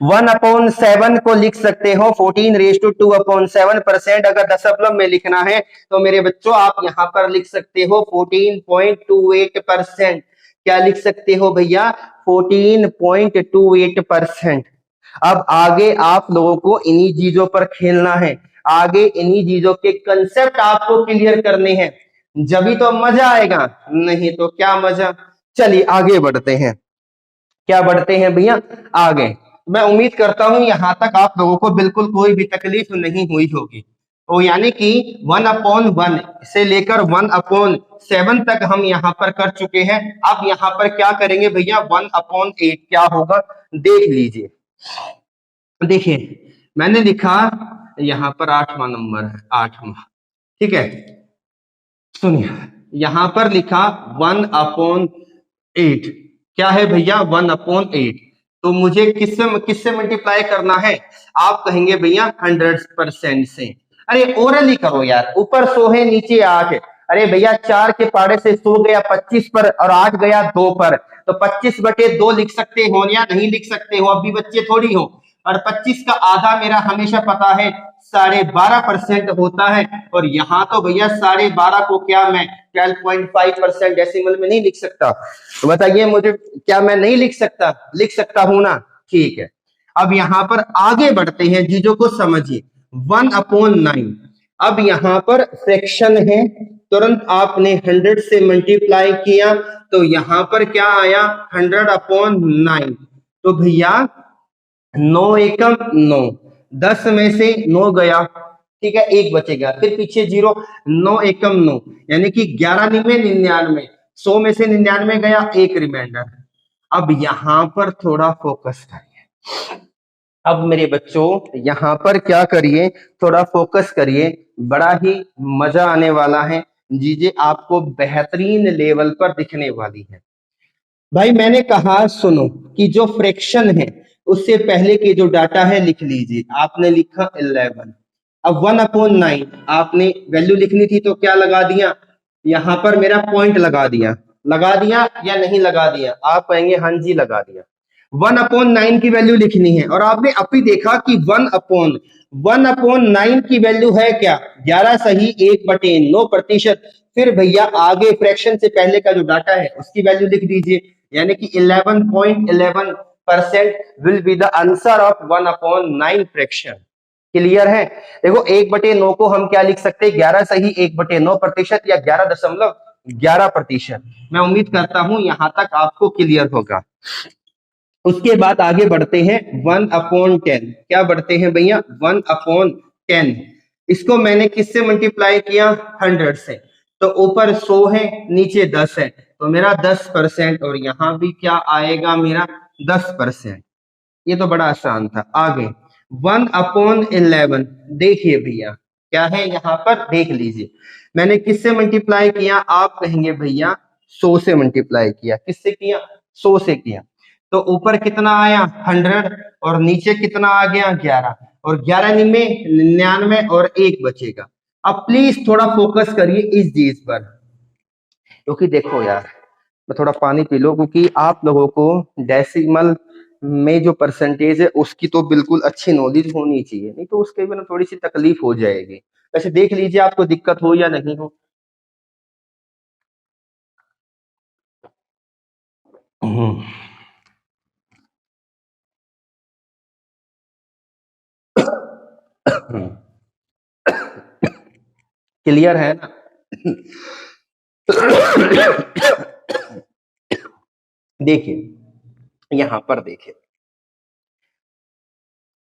1/7 को लिख सकते हो 14 रेस टू 2/7%। अगर दशमलव में लिखना है तो मेरे बच्चों आप यहां पर लिख सकते हो 14.28%। क्या लिख सकते हो भैया 14.28%। अब आगे आप लोगों को इन्हीं चीजों पर खेलना है, आगे इन्हीं चीजों के कंसेप्ट आपको क्लियर करने हैं, जभी तो मजा आएगा, नहीं तो क्या मजा। चलिए आगे बढ़ते हैं, क्या बढ़ते हैं भैया आगे। मैं उम्मीद करता हूं यहां तक आप लोगों को बिल्कुल कोई भी तकलीफ नहीं हुई होगी। तो यानी कि 1/1 से लेकर 1/7 तक हम यहाँ पर कर चुके हैं। अब यहाँ पर क्या करेंगे भैया 1/8 क्या होगा देख लीजिए। देखिए मैंने लिखा यहाँ पर 8वां नंबर है, 8वां, ठीक है। सुनिए यहां पर लिखा 1/8 क्या है भैया 1/8। तो मुझे किससे किससे मल्टीप्लाई करना है, आप कहेंगे भैया 100% से। अरे ओरली करो यार, ऊपर 100 है नीचे 8। अरे भैया 4 के पाड़े से 100 गया 25 पर और 8 गया 2 पर, तो 25/2 लिख सकते हो या नहीं लिख सकते हो, अभी बच्चे थोड़ी हो। और 25 का आधा मेरा हमेशा पता है 12.5% होता है, और यहाँ तो भैया 12.5 को क्या मैं 12.5% डेसिमल में नहीं लिख सकता, तो बताइए मुझे क्या मैं नहीं लिख सकता, लिख सकता हूं ना, ठीक है। अब यहाँ पर आगे बढ़ते हैं, चीजों को समझिए 1/9। अब यहाँ पर फ्रैक्शन है, तुरंत आपने 100 से मल्टीप्लाई किया तो यहाँ पर क्या आया 100/9। तो भैया 9 एकम 9, 10 में से 9 गया, ठीक है, एक बचेगा, फिर पीछे 0, 9 एकम 9 यानी कि 11 निन्यानवे 99, 100 में से 99 गया, एक रिमाइंडर। अब यहां पर थोड़ा फोकस करिए, अब मेरे बच्चों यहां पर क्या करिए थोड़ा फोकस करिए, बड़ा ही मजा आने वाला है, चीजें आपको बेहतरीन लेवल पर दिखने वाली है। भाई मैंने कहा सुनो कि जो फ्रैक्शन है उससे पहले के जो डाटा है लिख लीजिए, आपने लिखा 11। अब 1/9 आपने वैल्यू लिखनी थी तो क्या लगा दिया, यहां पर मेरा पॉइंट लगा दिया, लगा दिया या नहीं लगा दिया, आप कहेंगे हाँ जी लगा दिया। 1/9 की वैल्यू लिखनी है, और आपने अभी देखा कि 1/9 की वैल्यू है क्या 11 सही 1/9%। फिर भैया आगे फ्रैक्शन से पहले का जो डाटा है उसकी वैल्यू लिख दीजिए, यानी कि 11.11% will be the answer of 1/9 fraction. Clear है। देखो 1/9 को हम क्या लिख सकते हैं 11 सही 1/9% या 11.11%। मैं उम्मीद करता हूं यहां तक आपको क्लियर होगा। उसके बाद आगे बढ़ते हैं 1/10, क्या बढ़ते हैं भैया 1/10। इसको मैंने किससे मल्टीप्लाई किया 100 से, तो ऊपर 100 है नीचे 10 है, तो मेरा 10%, और यहां भी क्या आएगा मेरा 10%। ये तो बड़ा आसान था। आगे 1/11, देखिए भैया क्या है यहां पर देख लीजिए, मैंने किससे मल्टीप्लाई किया, आप कहेंगे भैया 100 से मल्टीप्लाई किया, किससे किया 100 से किया, तो ऊपर कितना आया 100 और नीचे कितना आ गया 11, और 11 में 99 और एक बचेगा। अब प्लीज थोड़ा फोकस करिए इस चीज पर, क्योंकि देखो यार मैं थोड़ा पानी पी लो, क्योंकि आप लोगों को डेसिमल में जो परसेंटेज है उसकी तो बिल्कुल अच्छी नॉलेज होनी चाहिए, नहीं तो उसके बिना थोड़ी सी तकलीफ हो जाएगी। वैसे देख लीजिए आपको दिक्कत हो या नहीं हो। क्लियर है ना। देखिए यहां पर देखे,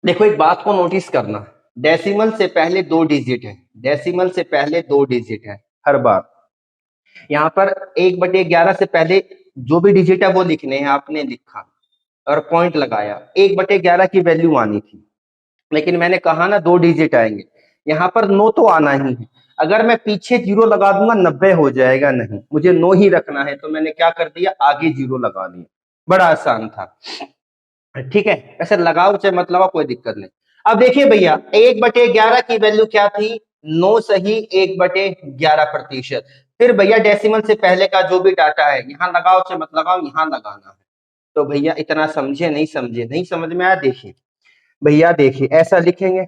देखो एक बात को नोटिस करना, डेसिमल से पहले 2 डिजिट है, डेसिमल से पहले 2 डिजिट है हर बार। यहाँ पर 1/11 से पहले जो भी डिजिट है वो लिखने हैं, आपने लिखा और पॉइंट लगाया, 1/11 की वैल्यू आनी थी, लेकिन मैंने कहा ना 2 डिजिट आएंगे, यहाँ पर 9 तो आना ही है। अगर मैं पीछे 0 लगा दूंगा 90 हो जाएगा, नहीं मुझे 9 ही रखना है, तो मैंने क्या कर दिया, आगे 0 लगा दिया। बड़ा आसान था, ठीक है। वैसे लगाओ चाहे मत लगाओ कोई दिक्कत नहीं। अब देखिए भैया 1/11 की वैल्यू क्या थी, 9 सही 1/11%। फिर भैया डेसिमल से पहले का जो भी डाटा है यहाँ लगाओ चाहे मत लगाओ, यहाँ लगाना है। तो भैया इतना समझे नहीं समझे, नहीं समझ में आया, देखिए भैया देखिए ऐसा लिखेंगे,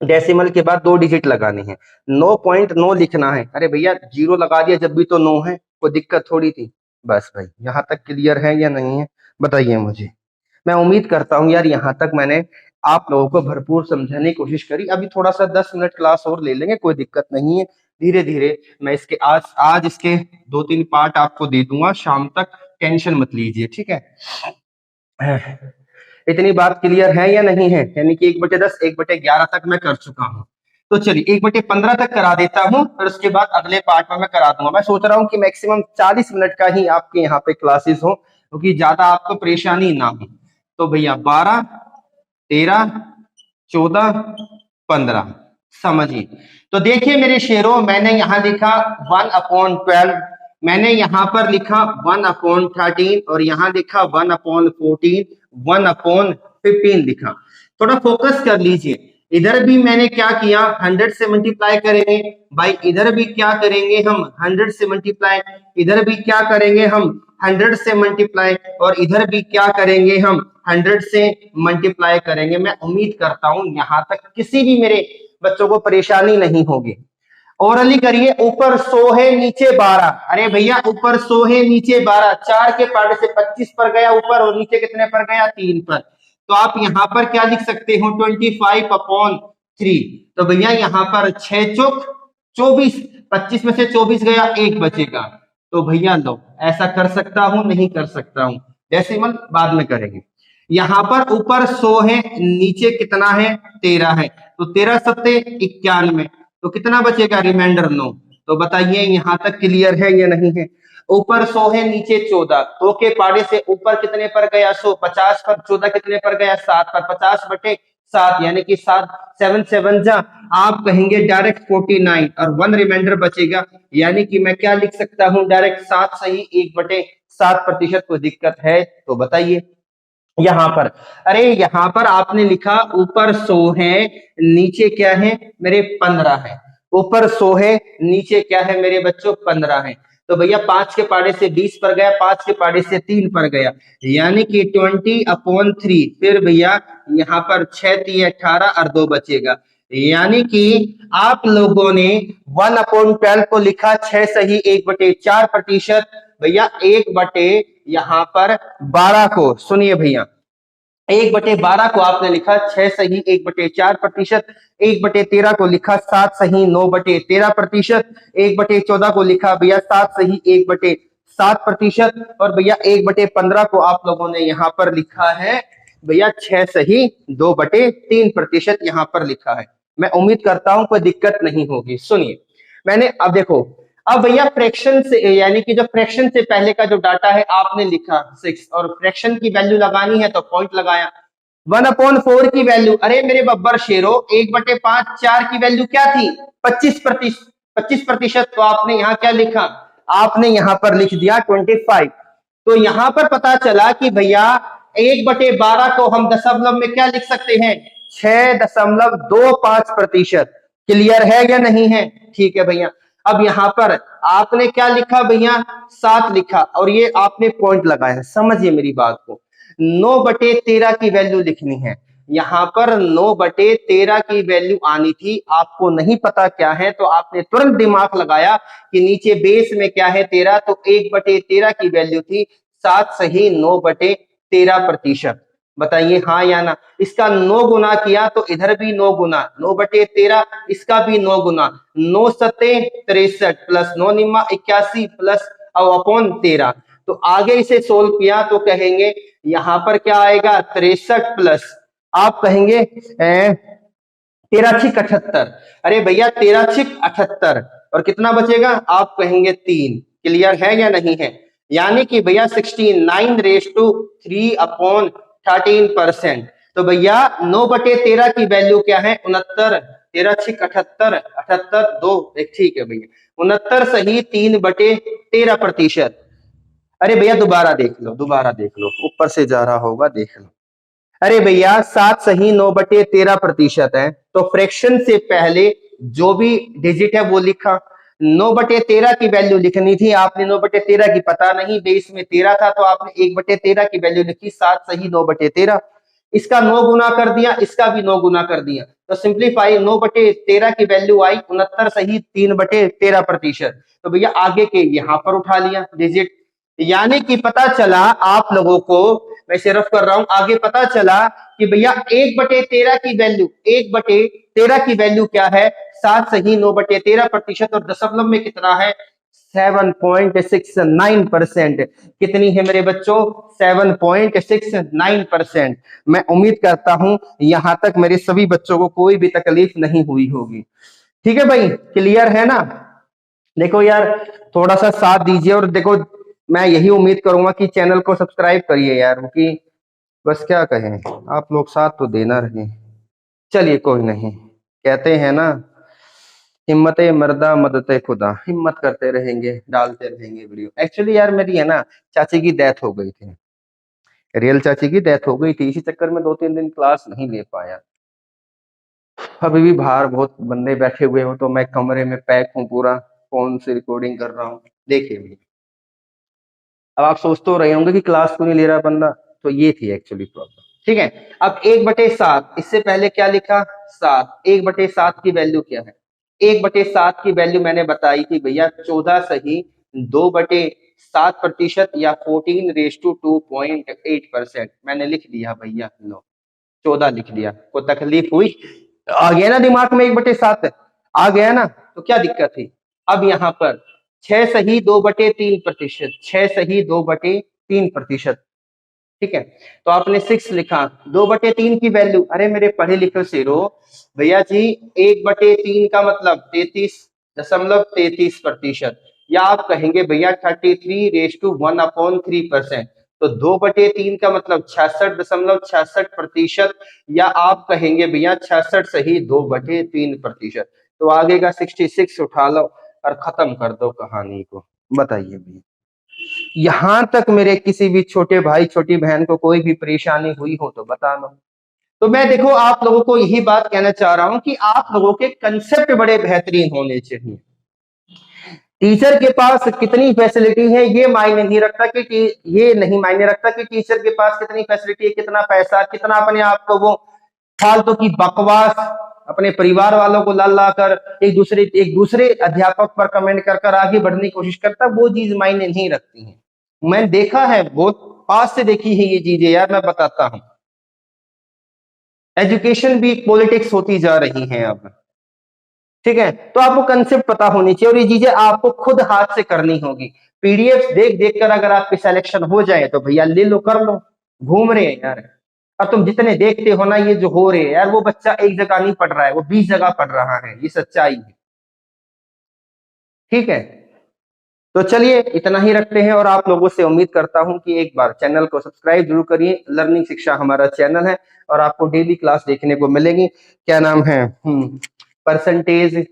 डेसिमल के बाद 2 डिजिट लगाने हैं, 9.9 लिखना है। अरे भैया 0 लगा दिया जब भी तो 9 है, कोई दिक्कत थोड़ी थी। बस भाई यहाँ तक क्लियर है या नहीं है बताइए मुझे। मैं उम्मीद करता हूँ यार यहाँ तक मैंने आप लोगों को भरपूर समझाने की कोशिश करी। अभी थोड़ा सा 10 मिनट क्लास और ले लेंगे, कोई दिक्कत नहीं है, धीरे धीरे मैं इसके आज इसके 2-3 पार्ट आपको दे दूंगा शाम तक, टेंशन मत लीजिए, ठीक है। इतनी बात क्लियर है या नहीं है, यानी कि 1/10 1/11 तक मैं कर चुका हूँ। तो चलिए 1/15 तक करा देता हूँ, फिर उसके बाद अगले पार्ट में मैं करा दूंगा। मैं सोच रहा हूँ कि मैक्सिमम 40 मिनट का ही आपके यहाँ पे क्लासेस हो, क्योंकि ज्यादा आपको परेशानी ना हो। तो भैया 12, 13, 14, 15 समझिए। तो देखिए मेरे शेरों, मैंने यहाँ लिखा 1/12, मैंने यहाँ पर लिखा 1/13 और यहाँ लिखा 1/14, 1/15 लिखा। थोड़ा फोकस कर लीजिए, इधर भी मैंने क्या किया 100 से मल्टीप्लाई करेंगे भाई, इधर भी क्या करेंगे हम 100 से मल्टीप्लाई, इधर भी क्या करेंगे हम 100 से मल्टीप्लाई, और इधर भी क्या करेंगे हम 100 से मल्टीप्लाई करेंगे। मैं उम्मीद करता हूं यहां तक किसी भी मेरे बच्चों को परेशानी नहीं होगी। ओरली करिए, ऊपर 100 है नीचे 12, अरे भैया ऊपर 100 है नीचे 12, 4 के पार्ट से 25 पर गया ऊपर और नीचे कितने पर गया 3 पर। तो आप यहाँ पर क्या लिख सकते हो 25/3। तो भैया यहाँ पर 6 चौक 24, 25 में से 24 गया, 1 बचेगा। तो भैया लो ऐसा कर सकता हूं, नहीं कर सकता हूं, डेसिमल बाद में करेंगे। यहाँ पर ऊपर 100 है नीचे कितना है 13 है, तो 13 सत्ते 91, तो कितना बचेगा रिमाइंडर 9। तो बताइए यहाँ तक क्लियर है या नहीं है। ऊपर 100 है नीचे 14, 2 के पाड़े से ऊपर कितने पर गया 100, 50 पर, 14 कितने पर गया 7 पर, 50/7 यानी कि 7 7 जा आप कहेंगे डायरेक्ट 49 और 1 रिमाइंडर बचेगा, यानी कि मैं क्या लिख सकता हूं डायरेक्ट 7 सही 1/7%। कोई दिक्कत है तो बताइए। यहां पर, अरे यहां पर आपने लिखा ऊपर 100 है नीचे क्या है मेरे 15 है, ऊपर 100 है नीचे क्या है मेरे बच्चों 15 है। तो भैया 5 के पाड़े से 20 पर गया, 5 के पाड़े से 3 पर गया, यानी कि 20/3। फिर भैया यहाँ पर 6 3 18 और 2 बचेगा, यानी कि आप लोगों ने 1/12 को लिखा 6 सही 1/4%। भैया 1/, यहाँ पर 12 को सुनिए भैया, 1/12 को आपने लिखा 6 सही 1/4%, 1/13 को लिखा 7 सही 9/13%, 1/14 को लिखा भैया 7 सही 1/7%, और भैया 1/15 को आप लोगों ने यहाँ पर लिखा है भैया 6 सही 2/3% यहाँ पर लिखा है। मैं उम्मीद करता हूं कोई दिक्कत नहीं होगी। सुनिए मैंने अब देखो, अब भैया फ्रैक्शन से यानी कि जो फ्रैक्शन से पहले का जो डाटा है आपने लिखा 6 और फ्रैक्शन की वैल्यू लगानी है तो पॉइंट लगाया। 1/4 की वैल्यू, अरे मेरे बब्बर शेरो 1/5 4 की वैल्यू क्या थी 25%, तो आपने यहाँ क्या लिखा, आपने यहाँ पर लिख दिया 25। तो यहाँ पर पता चला कि भैया 1/12 को हम दशमलव में क्या लिख सकते हैं 6.25%। क्लियर है या नहीं है, ठीक है भैया। अब यहाँ पर आपने क्या लिखा भैया 7 लिखा और ये आपने पॉइंट लगाया, समझिए मेरी बात को। 9/13 की वैल्यू लिखनी है, यहाँ पर 9/13 की वैल्यू आनी थी, आपको नहीं पता क्या है तो आपने तुरंत दिमाग लगाया कि नीचे बेस में क्या है 13, तो 1/13 की वैल्यू थी 7 सही 9/13%। बताइए हाँ या ना। इसका 9 गुना किया तो इधर भी 9 गुना, 9/13 इसका भी 9 गुना, 9 सत्ते 63 प्लस 9 निम्मा 81 प्लस अपॉन 13, तो आगे इसे सोल्व किया तो कहेंगे यहां पर क्या आएगा 63 प्लस आप कहेंगे 13×6 = 78। अरे भैया 13×6 = 78 और कितना बचेगा आप कहेंगे 3। क्लियर है या नहीं है? यानी कि भैया 69/3/13%। तो भैया 9/13 की वैल्यू क्या है 69। 13×6 = 78, 78 2 एक ठीक है भैया 69 सही 3/13%। अरे भैया दोबारा देख लो, दोबारा देख लो, ऊपर से जा रहा होगा देख लो। अरे भैया 7 सही 9/13% है, तो फ्रैक्शन से पहले जो भी डिजिट है वो लिखा। 9/13 की वैल्यू लिखनी थी आपने, 9/13 की पता नहीं, बेस में 13 था तो आपने 1/13 की वैल्यू लिखी। 7 सही 9/13, इसका 9 गुना कर दिया, इसका भी 9 गुना कर दिया, तो सिंप्लीफाई 9/13 की वैल्यू आई 69 सही 3/13%। तो भैया आगे के यहां पर उठा लिया डिजिट, यानी कि पता चला आप लोगों को, मैं सिर्फ कर रहा हूं, आगे पता चला कि भैया 1/13 की वैल्यू 1/13 की वैल्यू क्या है 7 सही 9/13%, और दशमलव में कितना है 7.69%। कितनी है मेरे बच्चों 7.69%। मैं उम्मीद करता हूं यहां तक मेरे सभी बच्चों को कोई भी तकलीफ नहीं हुई होगी। ठीक है भाई, क्लियर है ना? देखो यार थोड़ा सा साथ दीजिए, और देखो मैं यही उम्मीद करूंगा कि चैनल को सब्सक्राइब करिए यार, क्योंकि बस क्या कहें, आप लोग साथ तो देना रहे। चलिए कोई नहीं, कहते हैं ना हिम्मत मर्दा मदद खुदा, हिम्मत करते रहेंगे, डालते रहेंगे वीडियो। एक्चुअली यार मेरी है ना चाची की डेथ हो गई थी, रियल चाची की डेथ हो गई थी, इसी चक्कर में 2-3 दिन क्लास नहीं ले पाया। अभी भी बाहर बहुत बंदे बैठे हुए हो, तो मैं कमरे में पैक हूँ पूरा, फोन से रिकॉर्डिंग कर रहा हूँ, देखिए भी। अब आप सोच तो रहे होंगे कि क्लास क्यों नहीं ले रहा बंदा, तो ये थी एक्चुअली प्रॉब्लम। ठीक है, अब 1/7, इससे पहले क्या लिखा 7, 1/7 की वैल्यू क्या है 1/7 की वैल्यू मैंने बताई थी भैया 14 सही 2/7% या 14⁻².8%। मैंने लिख दिया भैया, लो 14 लिख दिया, कोई तकलीफ हुई? आ गया ना दिमाग में 1/7 आ गया ना, तो क्या दिक्कत थी? अब यहाँ पर 6 सही 2/3%, 6 सही 2/3%। ठीक है, तो आपने 6 लिखा, 2/3 की वैल्यू, अरे मेरे पढ़े लिखे शेरो भैया जी 1/3 का मतलब 33.33%, या आप कहेंगे भैया 33⁻1/3%। तो 2/3 का मतलब 66.66%, या आप कहेंगे भैया 66 सही 2/3%। तो आगे का 66 उठा लो और खत्म कर दो कहानी को। बताइए भैया, यहां तक मेरे किसी भी छोटे भाई छोटी बहन को कोई भी परेशानी हुई हो तो बता दो। तो मैं देखो आप लोगों को यही बात कहना चाह रहा हूं कि आप लोगों के कंसेप्ट बड़े बेहतरीन होने चाहिए। टीचर के पास कितनी फैसिलिटी है ये मायने नहीं रखता कि ये नहीं मायने रखता कि टीचर के पास कितनी फैसिलिटी है, कितना पैसा, कितना अपने आप को वो फालतू की बकवास अपने परिवार वालों को ला ला कर एक दूसरे अध्यापक पर कमेंट कर कर आगे बढ़ने की कोशिश करता, वो चीज मायने नहीं रखती है। मैं देखा है, बहुत पास से देखी है ये चीजें यार, मैं बताता हूं। एजुकेशन भी पॉलिटिक्स होती जा रही है अब। ठीक है, तो आपको कंसेप्ट पता होनी चाहिए, और ये चीजें आपको खुद हाथ से करनी होगी। पीडीएफ देख देख कर अगर आपकी सिलेक्शन हो जाए तो भैया ले लो, कर लो, घूम रहे हैं यार। और तुम जितने देखते हो ना ये जो हो रहे हैं यार, वो बच्चा एक जगह नहीं पढ़ रहा है, वो 20 जगह पढ़ रहा है, ये सच्चाई है। ठीक है, तो चलिए इतना ही रखते हैं, और आप लोगों से उम्मीद करता हूं कि एक बार चैनल को सब्सक्राइब जरूर करिए। लर्निंग शिक्षा हमारा चैनल है, और आपको डेली क्लास देखने को मिलेगी। क्या नाम है परसेंटेज,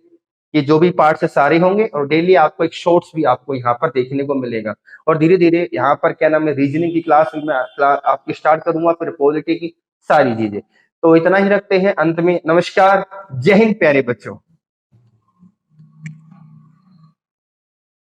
ये जो भी पार्ट्स है सारे होंगे, और डेली आपको एक शॉर्ट्स भी आपको यहाँ पर देखने को मिलेगा। और धीरे धीरे यहाँ पर क्या नाम है रीजनिंग की क्लास मैं आपकी स्टार्ट करूंगा, फिर पॉलिटी की सारी चीजें। तो इतना ही रखते हैं, अंत में नमस्कार, जय हिंद प्यारे बच्चों।